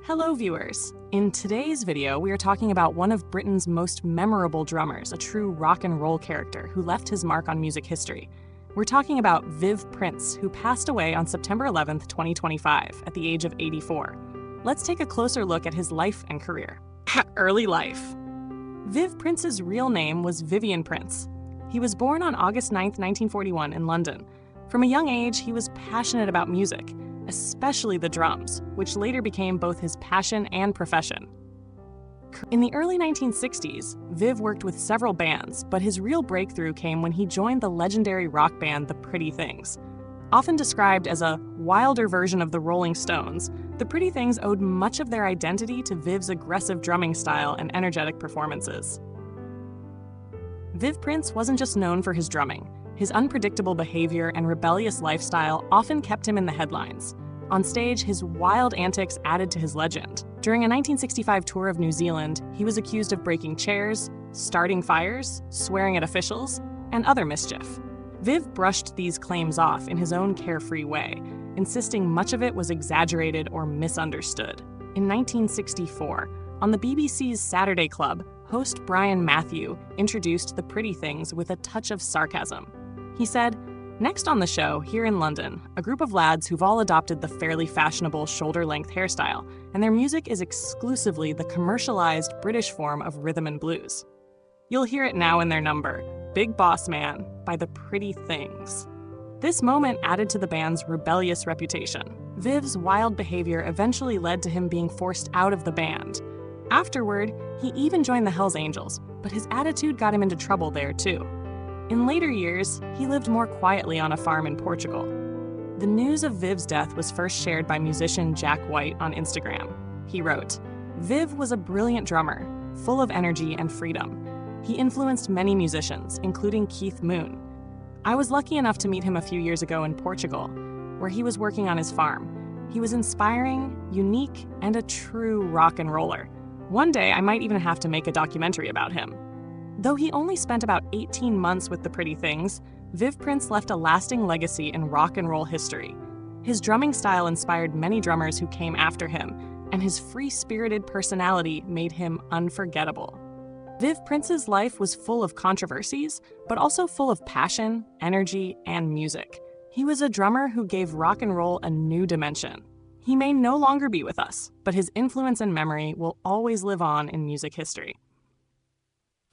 Hello viewers! In today's video, we are talking about one of Britain's most memorable drummers, a true rock and roll character who left his mark on music history. We're talking about Viv Prince, who passed away on September 11th, 2025, at the age of 84. Let's take a closer look at his life and career. Early life. Viv Prince's real name was Vivian Prince. He was born on August 9, 1941 in London. From a young age, he was passionate about music, especially the drums, which later became both his passion and profession. In the early 1960s, Viv worked with several bands, but his real breakthrough came when he joined the legendary rock band The Pretty Things. Often described as a wilder version of the Rolling Stones, The Pretty Things owed much of their identity to Viv's aggressive drumming style and energetic performances. Viv Prince wasn't just known for his drumming. His unpredictable behavior and rebellious lifestyle often kept him in the headlines. On stage, his wild antics added to his legend. During a 1965 tour of New Zealand, he was accused of breaking chairs, starting fires, swearing at officials, and other mischief. Viv brushed these claims off in his own carefree way, insisting much of it was exaggerated or misunderstood. In 1964, on the BBC's Saturday Club, host Brian Matthew introduced The Pretty Things with a touch of sarcasm. He said, "Next on the show, here in London, a group of lads who've all adopted the fairly fashionable shoulder-length hairstyle, and their music is exclusively the commercialized British form of rhythm and blues. You'll hear it now in their number, Big Boss Man, by The Pretty Things." This moment added to the band's rebellious reputation. Viv's wild behavior eventually led to him being forced out of the band. Afterward, he even joined the Hells Angels, but his attitude got him into trouble there too. In later years, he lived more quietly on a farm in Portugal. The news of Viv's death was first shared by musician Jack White on Instagram. He wrote, "Viv was a brilliant drummer, full of energy and freedom. He influenced many musicians, including Keith Moon. I was lucky enough to meet him a few years ago in Portugal, where he was working on his farm. He was inspiring, unique, and a true rock and roller. One day, I might even have to make a documentary about him." Though he only spent about 18 months with The Pretty Things, Viv Prince left a lasting legacy in rock and roll history. His drumming style inspired many drummers who came after him, and his free-spirited personality made him unforgettable. Viv Prince's life was full of controversies, but also full of passion, energy, and music. He was a drummer who gave rock and roll a new dimension. He may no longer be with us, but his influence and memory will always live on in music history.